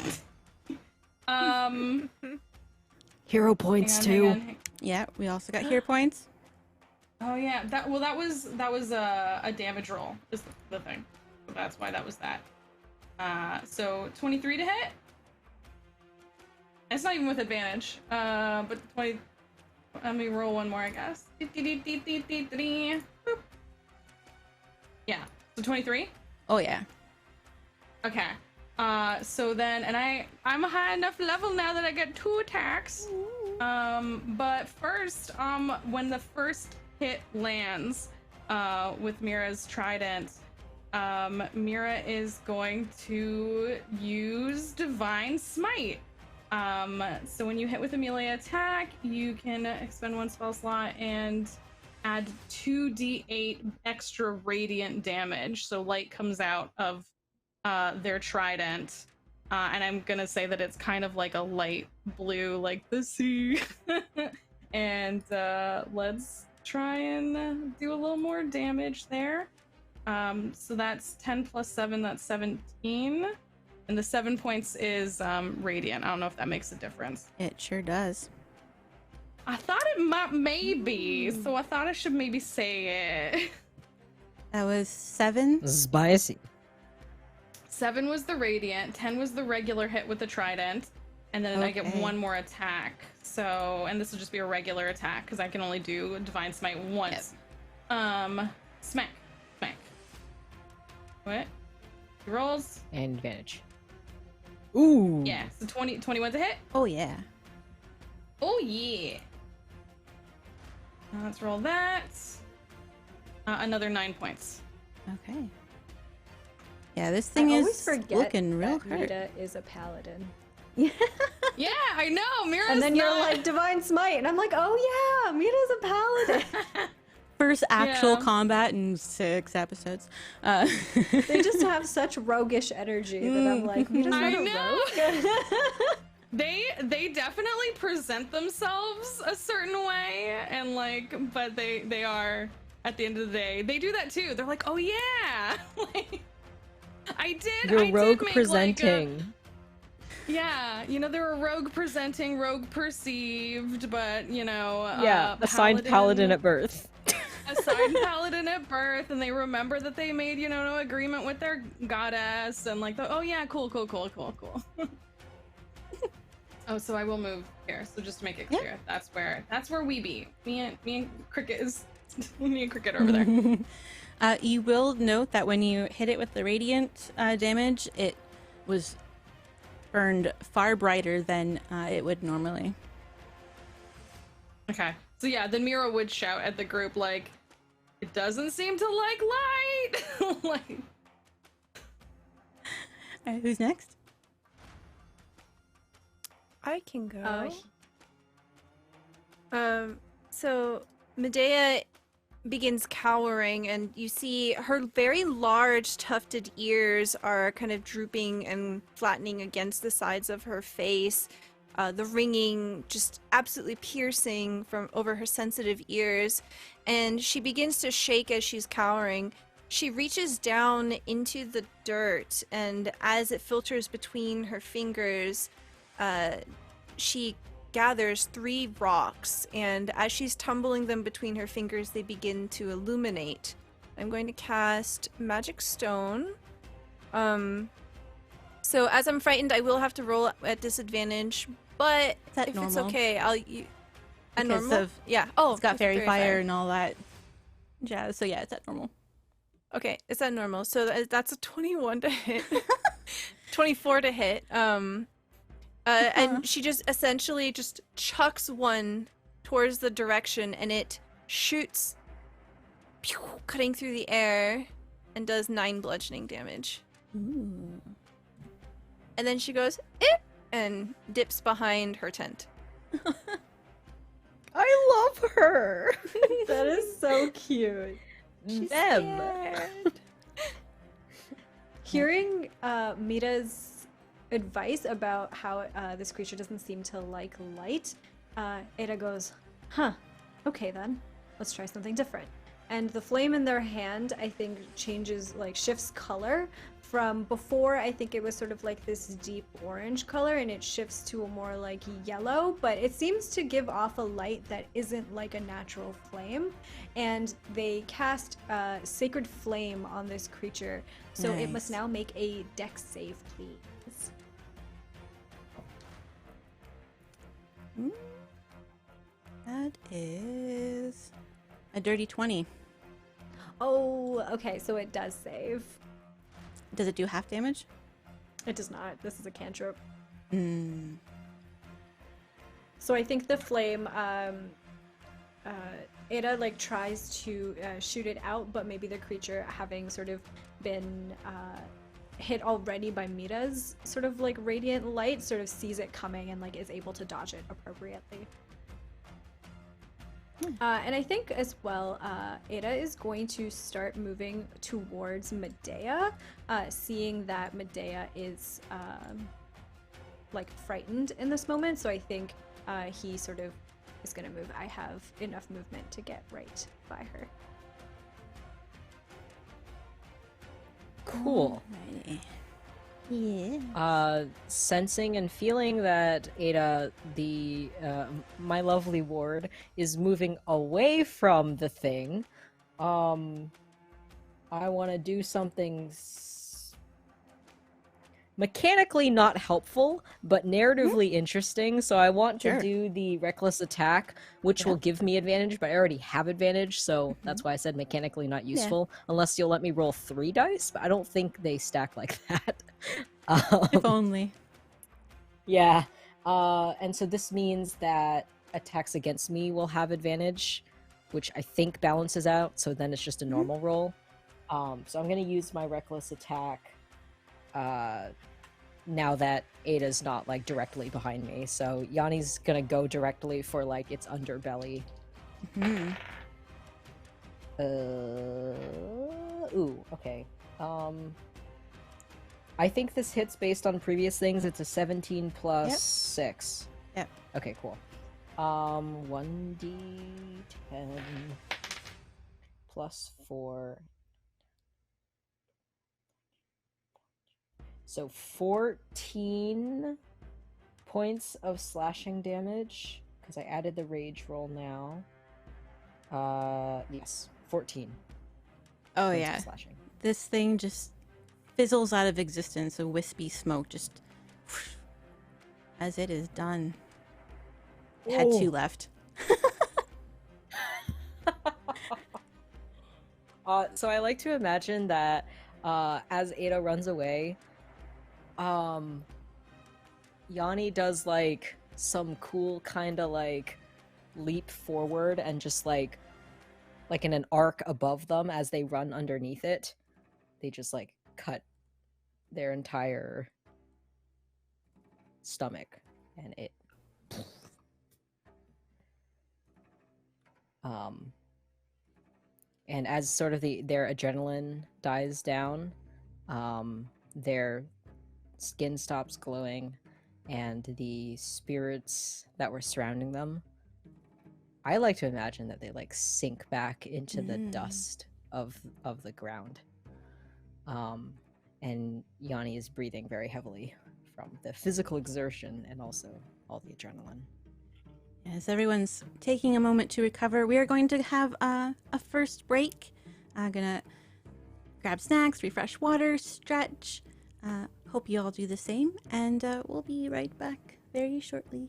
S4: Hero points
S2: hang
S4: too.
S2: on.
S1: Yeah, we also got hero points.
S2: Oh yeah, that was a damage roll is the thing. So that's why that was that. So 23 to hit. It's not even with advantage. But 20. Let me roll one more, I guess. Boop. Yeah. So 23.
S1: Oh yeah.
S2: Okay. So then, and I'm a high enough level now that I get 2 attacks. But first, when the first hit lands, with Mira's trident, Mira is going to use Divine Smite. So when you hit with a melee attack, you can expend 1 spell slot and add 2d8 extra radiant damage. So light comes out of their trident, and I'm gonna say that it's kind of like a light blue, like the sea. And let's try and do a little more damage there. So that's 10 plus 7, that's 17. And the 7 points is radiant. I don't know if that makes a difference.
S1: It sure does.
S2: I thought it might maybe, so I thought I should maybe say it.
S1: That was 7.
S4: Spicy.
S2: 7 was the radiant, 10 was the regular hit with the trident, and then I get
S1: Okay.
S2: one more attack. So, and this will just be a regular attack because I can only do Divine Smite once. Smack. What? He rolls.
S4: And advantage. Ooh.
S2: Yeah, so 21 to hit.
S1: Oh yeah.
S2: Oh yeah. Let's roll that. Another 9 points.
S1: Okay. Yeah, this thing
S3: I always
S1: is
S3: forget
S1: looking real
S3: that
S1: hurt.
S3: Mita is a paladin.
S2: Yeah, I know. Mira's
S3: And then you're
S2: not...
S3: like Divine Smite, and I'm like, oh yeah, Mita's a paladin.
S1: First actual
S2: Yeah.
S1: combat in 6 episodes.
S3: They just have such roguish energy that I'm like, Mita's not
S2: I
S3: a
S2: know.
S3: rogue.
S2: They definitely present themselves a certain way, and like, but they are, at the end of the day, they do that too. They're like, oh yeah, like, I
S4: You're
S2: did
S4: rogue
S2: make
S4: presenting.
S2: yeah, you know, they're a rogue presenting, rogue perceived, but you know,
S4: Yeah, assigned paladin at birth.
S2: assigned paladin at birth, and they remember that they made, you know, no agreement with their goddess, and like, oh yeah, cool. Oh, so I will move here. So just to make it clear, that's where we be. Me and Cricket is me and Cricket are over there.
S1: You will note that when you hit it with the radiant damage, it was burned far brighter than it would normally.
S2: Okay. So yeah, then Mira would shout at the group like, "It doesn't seem to like light." Like,
S1: All right, who's next?
S5: I can go.
S3: Oh.
S5: So Medea begins cowering, and you see her very large tufted ears are kind of drooping and flattening against the sides of her face. The ringing just absolutely piercing from over her sensitive ears, and she begins to shake as she's cowering. She reaches down into the dirt, and as it filters between her fingers, she gathers 3 rocks, and as she's tumbling them between her fingers, they begin to illuminate. I'm going to cast Magic Stone. So as I'm frightened, I will have to roll at disadvantage, but
S1: Is that
S5: if
S1: normal?
S5: it's okay, I'll use a
S1: Because
S5: normal.
S1: of-
S5: Yeah. Oh,
S1: It's got
S5: with
S1: fairy fire and all that jazz. So yeah, it's at normal.
S5: Okay, is that normal? So that's a 21 to hit. 24 to hit. And she just essentially just chucks one towards the direction, and it shoots, pew, cutting through the air, and does 9 bludgeoning damage.
S1: Ooh.
S5: And then she goes, eh, and dips behind her tent.
S4: I love her.
S3: That is so cute.
S4: Them.
S3: Hearing Mita's advice about how this creature doesn't seem to like light, Ada goes, huh, okay then, let's try something different. And the flame in their hand, I think, changes, like, shifts color. From before, I think it was sort of like this deep orange color, and it shifts to a more like yellow, but it seems to give off a light that isn't like a natural flame. And they cast Sacred Flame on this creature, so it must
S1: Nice.
S3: now make a dex save, please.
S1: That is a dirty 20.
S3: Oh, okay, so it does save.
S1: Does it do half damage?
S3: It does not. This is a cantrip.
S1: Mm.
S3: So I think the flame, Ada like tries to shoot it out, but maybe the creature, having sort of been hit already by Mita's sort of like radiant light, sort of sees it coming and like is able to dodge it appropriately. And I think as well, Ada is going to start moving towards Medea, seeing that Medea is like frightened in this moment. So I think he sort of is going to move. I have enough movement to get right by her.
S4: Cool.
S1: Alrighty. Yeah.
S4: Sensing and feeling that Ada, the my lovely ward, is moving away from the thing, I want to do something. mechanically not helpful, but narratively interesting. So I want to
S1: Sure.
S4: do the reckless attack, which will give me advantage, but I already have advantage, so that's why I said mechanically not useful. Unless you'll let me roll 3 dice, but I don't think they stack like that.
S1: If only.
S4: Yeah. And so this means that attacks against me will have advantage, which I think balances out. So then it's just a normal roll. So I'm going to use my reckless attack now that Ada's not like directly behind me. So Yanni's going to go directly for like its underbelly. Ooh, okay. I think this hits based on previous things. It's a 17 plus 6.
S1: Yep.
S4: Okay, cool. 1d10 plus 4. So 14 points of slashing damage, because I added the rage roll now. Yes, 14.
S1: Oh
S4: points
S1: yeah.
S4: of slashing.
S1: This thing just fizzles out of existence, a wispy smoke just as it is done. It had 2 left.
S4: So I like to imagine that as Ada runs away, Yanni does like some cool kind of like leap forward and just like in an arc above them as they run underneath it. They just like cut their entire stomach and it and as sort of their adrenaline dies down, their skin stops glowing and the spirits that were surrounding them, I like to imagine that they like sink back into the dust of the ground. And Yanni is breathing very heavily from the physical exertion and also all the adrenaline.
S1: As everyone's taking a moment to recover, we are going to have a first break. I'm gonna grab snacks, refresh water, stretch. Hope you all do the same, and we'll be right back very shortly.